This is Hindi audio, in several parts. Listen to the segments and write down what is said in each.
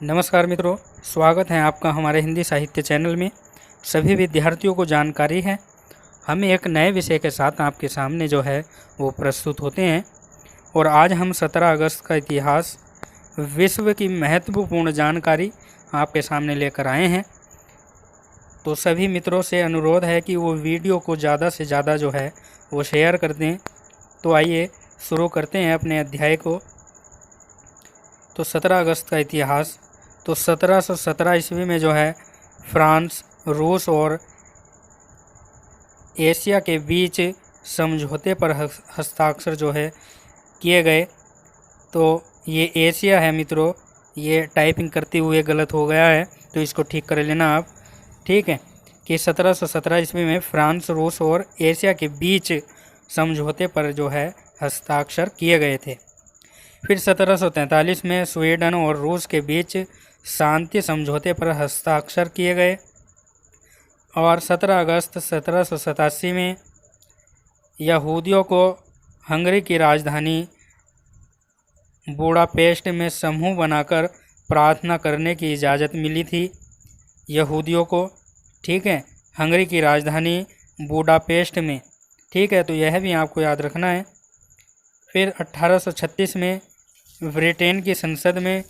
नमस्कार मित्रों, स्वागत है आपका हमारे हिंदी साहित्य चैनल में। सभी विद्यार्थियों को जानकारी है, हम एक नए विषय के साथ आपके सामने जो है वो प्रस्तुत होते हैं। और आज हम 17 अगस्त का इतिहास, विश्व की महत्वपूर्ण जानकारी आपके सामने लेकर आए हैं। तो सभी मित्रों से अनुरोध है कि वो वीडियो को ज़्यादा से ज़्यादा जो है वो शेयर कर दें। तो आइए शुरू करते हैं अपने अध्याय को। तो 17 अगस्त का इतिहास। तो 1717 ईस्वी में जो है फ्रांस, रूस और एशिया के बीच समझौते पर हस्ताक्षर जो है किए गए। तो ये एशिया है मित्रों, ये टाइपिंग करते हुए गलत हो गया है, तो इसको ठीक कर लेना आप। ठीक है कि 1717 ईस्वी में फ्रांस, रूस और एशिया के बीच समझौते पर जो है हस्ताक्षर किए गए थे। फिर 1743 में स्वीडन और रूस के बीच शांति समझौते पर हस्ताक्षर किए गए। और 17 अगस्त 1787 में यहूदियों को हंगरी की राजधानी बुडापेस्ट में समूह बनाकर प्रार्थना करने की इजाज़त मिली थी यहूदियों को। ठीक है, हंगरी की राजधानी बुडापेस्ट में। ठीक है, तो यह भी आपको याद रखना है। फिर 1836 में ब्रिटेन की संसद में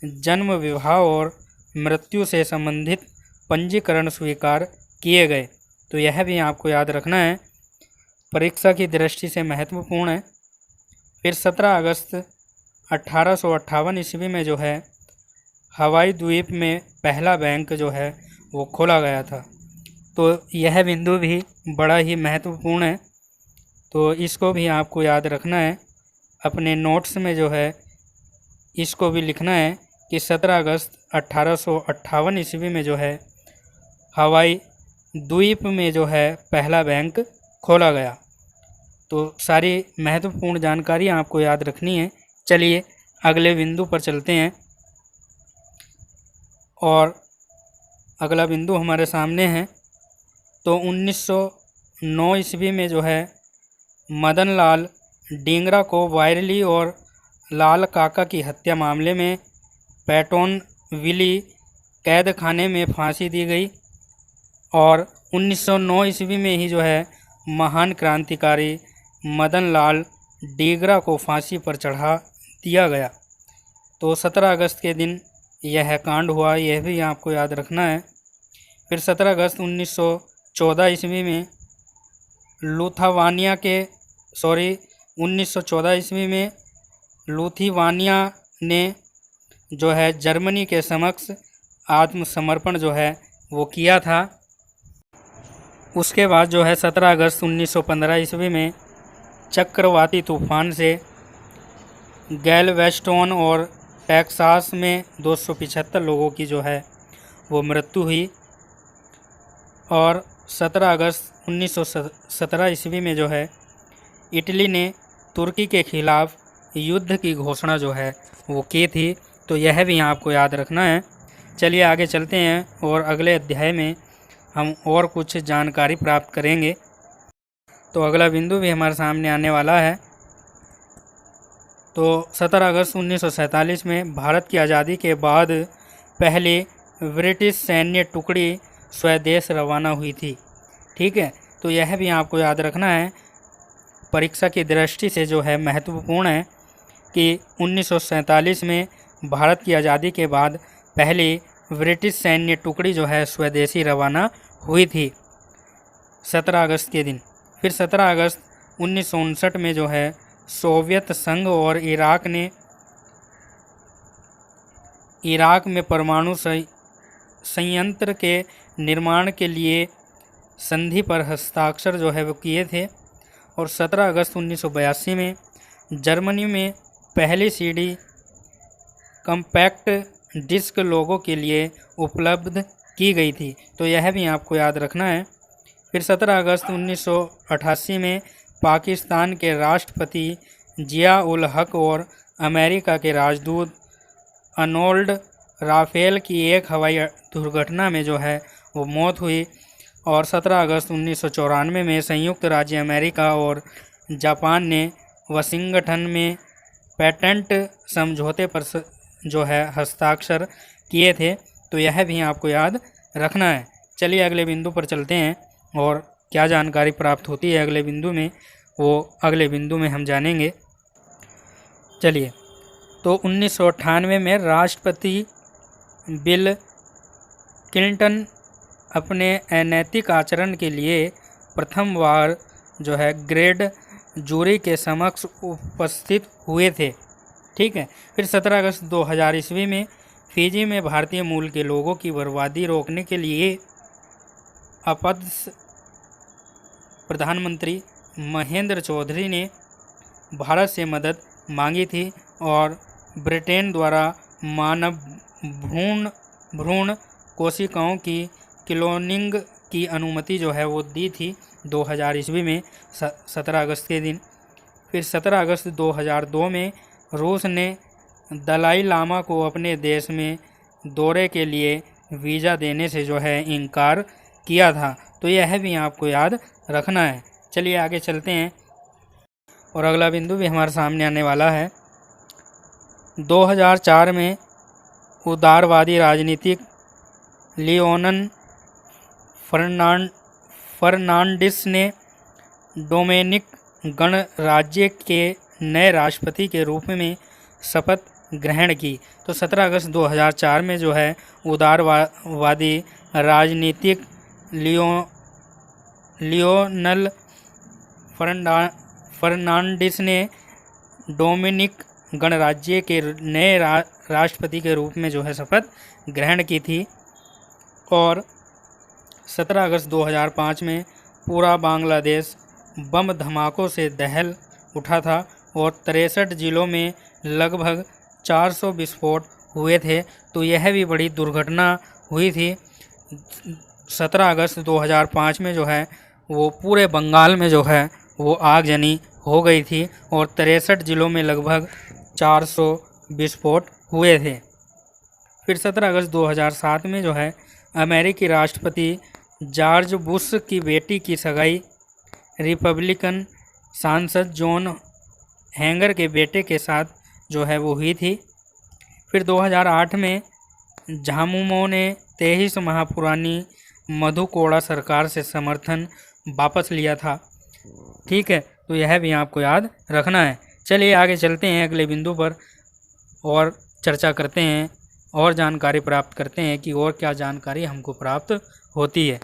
जन्म, विवाह और मृत्यु से संबंधित पंजीकरण स्वीकार किए गए। तो यह भी आपको याद रखना है, परीक्षा की दृष्टि से महत्वपूर्ण है। फिर 17 अगस्त 1858 ईस्वी में जो है हवाई द्वीप में पहला बैंक जो है वो खोला गया था। तो यह बिंदु भी बड़ा ही महत्वपूर्ण है, तो इसको भी आपको याद रखना है। अपने नोट्स में जो है इसको भी लिखना है कि 17 अगस्त 1858 ईस्वी में जो है हवाई द्वीप में जो है पहला बैंक खोला गया। तो सारी महत्वपूर्ण जानकारी आपको याद रखनी है। चलिए अगले बिंदु पर चलते हैं। और अगला बिंदु हमारे सामने है। तो 1909 ईस्वी में जो है मदन लाल डींगरा को वायरली और लाल काका की हत्या मामले में पैटोनविली कैद खाने में फांसी दी गई। और 1909 ईस्वी में ही जो है महान क्रांतिकारी मदन लाल डींगरा को फांसी पर चढ़ा दिया गया। तो 17 अगस्त के दिन यह कांड हुआ, यह भी आपको याद रखना है। फिर 17 अगस्त 1914 ईस्वी में 1914 ईस्वी में लुथियानिया ने जो है जर्मनी के समक्ष आत्मसमर्पण जो है वो किया था। उसके बाद जो है 17 अगस्त 1915 ईस्वी में चक्रवाती तूफान से गैलवेस्टोन और टेक्सास में 275 लोगों की जो है वो मृत्यु हुई। और 17 अगस्त 1917 ईस्वी में जो है इटली ने तुर्की के खिलाफ युद्ध की घोषणा जो है वो की थी। तो यह भी आपको याद रखना है। चलिए आगे चलते हैं और अगले अध्याय में हम और कुछ जानकारी प्राप्त करेंगे। तो अगला बिंदु भी हमारे सामने आने वाला है। तो 17 अगस्त 1947 में भारत की आज़ादी के बाद पहली ब्रिटिश सैन्य टुकड़ी स्वदेश रवाना हुई थी। ठीक है, तो यह भी आपको याद रखना है, परीक्षा की दृष्टि से जो है महत्वपूर्ण है कि 1947 में भारत की आज़ादी के बाद पहली ब्रिटिश सैन्य टुकड़ी जो है स्वदेशी रवाना हुई थी 17 अगस्त के दिन। फिर 17 अगस्त 1959 में जो है सोवियत संघ और इराक में परमाणु संयंत्र के निर्माण के लिए संधि पर हस्ताक्षर जो है वो किए थे। और 17 अगस्त 1982 में जर्मनी में पहली सीडी कम्पैक्ट डिस्क लोगों के लिए उपलब्ध की गई थी। तो यह भी आपको याद रखना है। फिर 17 अगस्त 1988 में पाकिस्तान के राष्ट्रपति जिया उल हक और अमेरिका के राजदूत अर्नोल्ड राफेल की एक हवाई दुर्घटना में जो है वो मौत हुई। और 17 अगस्त 1994 में संयुक्त राज्य अमेरिका और जापान ने वाशिंगटन में पेटेंट समझौते पर जो है हस्ताक्षर किए थे। तो यह भी आपको याद रखना है। चलिए अगले बिंदु पर चलते हैं और क्या जानकारी प्राप्त होती है अगले बिंदु में, वो अगले बिंदु में हम जानेंगे। चलिए, तो 1998 में राष्ट्रपति बिल क्लिंटन अपने अनैतिक आचरण के लिए प्रथम बार जो है ग्रेड जूरी के समक्ष उपस्थित हुए थे। ठीक है। फिर 17 अगस्त 2000 ईस्वी में फिजी में भारतीय मूल के लोगों की बर्बादी रोकने के लिए अपदस्थ प्रधानमंत्री महेंद्र चौधरी ने भारत से मदद मांगी थी और ब्रिटेन द्वारा मानव भ्रूण कोशिकाओं की क्लोनिंग की अनुमति जो है वो दी थी 2000 ईस्वी में 17 अगस्त के दिन। फिर 17 अगस्त 2002 में रूस ने दलाई लामा को अपने देश में दौरे के लिए वीज़ा देने से जो है इनकार किया था। तो यह भी आपको याद रखना है। चलिए आगे चलते हैं और अगला बिंदु भी हमारे सामने आने वाला है। 2004 में उदारवादी राजनीतिक लियोनल फर्नांडिस ने डोमिनिक गणराज्य के नए राष्ट्रपति के रूप में शपथ ग्रहण की। तो 17 अगस्त 2004 में जो है उदारवादी राजनीतिक लियोनल फर्नांडिस ने डोमिनिक गणराज्य के नए राष्ट्रपति के रूप में जो है शपथ ग्रहण की थी। और 17 अगस्त 2005 में पूरा बांग्लादेश बम धमाकों से दहल उठा था और 63 जिलों में लगभग 400 विस्फोट हुए थे। तो यह भी बड़ी दुर्घटना हुई थी। 17 अगस्त 2005 में जो है वो पूरे बंगाल में जो है वो आगजनी हो गई थी और 63 जिलों में लगभग 400 विस्फोट हुए थे। फिर 17 अगस्त 2007 में जो है अमेरिकी राष्ट्रपति जॉर्ज बुश की बेटी की सगाई रिपब्लिकन सांसद जॉन हैंगर के बेटे के साथ जो है वो हुई थी। फिर 2008 में झामुमो ने 23 माह पुरानी मधु कोड़ा सरकार से समर्थन वापस लिया था। ठीक है, तो यह भी आपको याद रखना है। चलिए आगे चलते हैं अगले बिंदु पर और चर्चा करते हैं और जानकारी प्राप्त करते हैं कि और क्या जानकारी हमको प्राप्त होती है।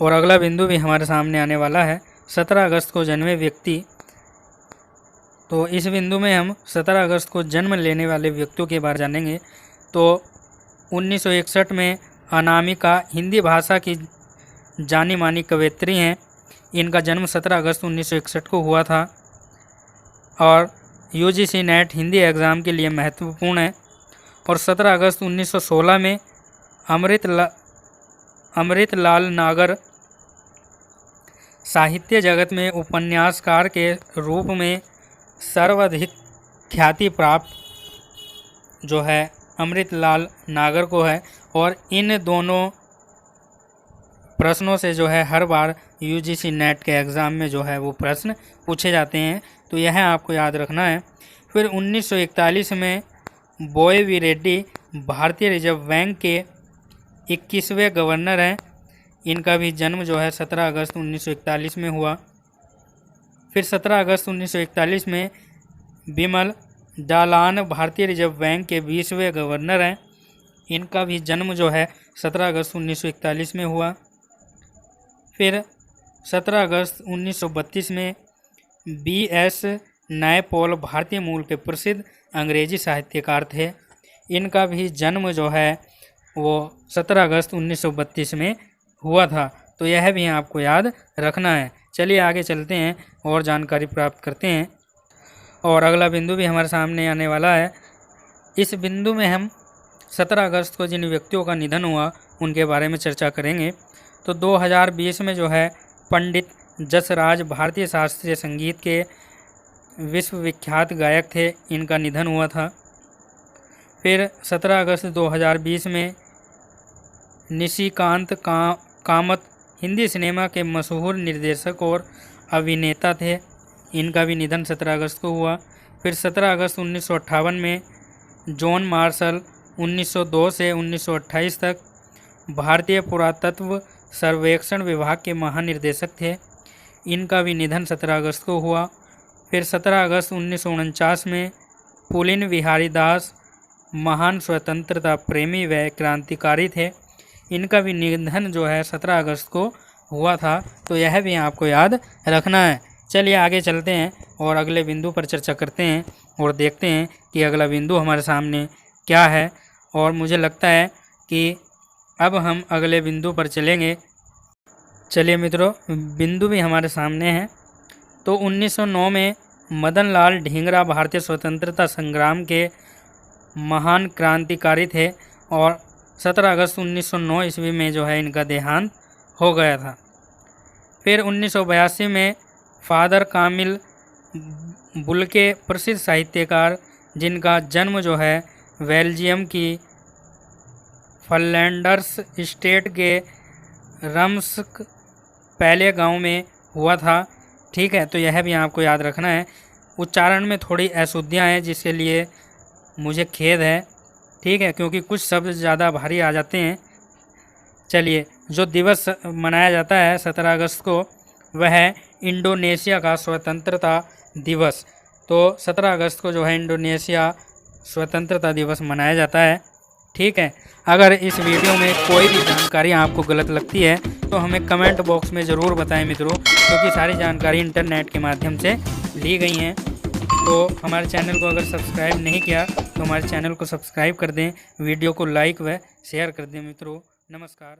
और अगला बिंदु भी हमारे सामने आने वाला है 17 अगस्त को जन्मे व्यक्ति। तो इस बिंदु में हम 17 अगस्त को जन्म लेने वाले व्यक्तियों के बारे में जानेंगे। तो 1961 में अनामिका हिंदी भाषा की जानी मानी कवयित्री हैं। इनका जन्म 17 अगस्त 1961 को हुआ था और यूजीसी नेट हिंदी एग्ज़ाम के लिए महत्वपूर्ण है। और 17 अगस्त 1916 में अमृतलाल नागर साहित्य जगत में उपन्यासकार के रूप में सर्वाधिक ख्याति प्राप्त जो है अमृतलाल नागर को है। और इन दोनों प्रश्नों से जो है हर बार यूजीसी नेट के एग्ज़ाम में जो है वो प्रश्न पूछे जाते हैं। तो यह आपको याद रखना है। फिर 1941 में बोए वी रेड्डी भारतीय रिजर्व बैंक के 21वें गवर्नर हैं। इनका भी जन्म जो है 17 अगस्त 1941 में हुआ। फिर 17 अगस्त 1941 में बिमल जालान भारतीय रिजर्व बैंक के 20वें गवर्नर हैं। इनका भी जन्म जो है 17 अगस्त 1941 में हुआ। फिर 17 अगस्त 1932 में BS नायपॉल भारतीय मूल के प्रसिद्ध अंग्रेजी साहित्यकार थे। इनका भी जन्म जो है वो 17 अगस्त 1932 में हुआ था। तो यह भी आपको याद रखना है। चलिए आगे चलते हैं और जानकारी प्राप्त करते हैं। और अगला बिंदु भी हमारे सामने आने वाला है। इस बिंदु में हम 17 अगस्त को जिन व्यक्तियों का निधन हुआ उनके बारे में चर्चा करेंगे। तो 2020 में जो है पंडित जसराज भारतीय शास्त्रीय संगीत के विश्वविख्यात गायक थे। इनका निधन हुआ था। फिर 17 अगस्त 2020 में निशिकांत कामत हिंदी सिनेमा के मशहूर निर्देशक और अभिनेता थे। इनका भी निधन 17 अगस्त को हुआ। फिर 17 अगस्त 1958 में जॉन मार्शल 1902 से 1928 तक भारतीय पुरातत्व सर्वेक्षण विभाग के महानिर्देशक थे। इनका भी निधन 17 अगस्त को हुआ। फिर 17 अगस्त 1949 में पुलिन बिहारी दास महान स्वतंत्रता प्रेमी व क्रांतिकारी थे। इनका भी निधन जो है 17 अगस्त को हुआ था, तो यह भी आपको याद रखना है। चलिए आगे चलते हैं और अगले बिंदु पर चर्चा करते हैं और देखते हैं कि अगला बिंदु हमारे सामने क्या है। और मुझे लगता है कि अब हम अगले बिंदु पर चलेंगे। चलिए मित्रों, बिंदु भी हमारे सामने है। तो 1909 में मदन लाल ढींगरा भारतीय स्वतंत्रता संग्राम के महान क्रांतिकारी थे और 17 अगस्त 1909 ईस्वी में जो है इनका देहांत हो गया था। फिर 1982 में फादर कामिल बुल्के प्रसिद्ध साहित्यकार, जिनका जन्म जो है बेल्जियम की फ्लैंडर्स स्टेट के रम्स्क पहले गांव में हुआ था। ठीक है, तो यह भी आपको याद रखना है। उच्चारण में थोड़ी अशुद्धियाँ हैं जिसके लिए मुझे खेद है। ठीक है, क्योंकि कुछ शब्द ज़्यादा भारी आ जाते हैं। चलिए, जो दिवस मनाया जाता है 17 अगस्त को, वह है इंडोनेशिया का स्वतंत्रता दिवस। तो 17 अगस्त को जो है इंडोनेशिया स्वतंत्रता दिवस मनाया जाता है। ठीक है, अगर इस वीडियो में कोई भी जानकारी आपको गलत लगती है तो हमें कमेंट बॉक्स में ज़रूर बताएं मित्रों, क्योंकि सारी जानकारी इंटरनेट के माध्यम से ली गई हैं। तो हमारे चैनल को अगर सब्सक्राइब नहीं किया तो हमारे चैनल को सब्सक्राइब कर दें, वीडियो को लाइक व शेयर कर दें मित्रों। नमस्कार।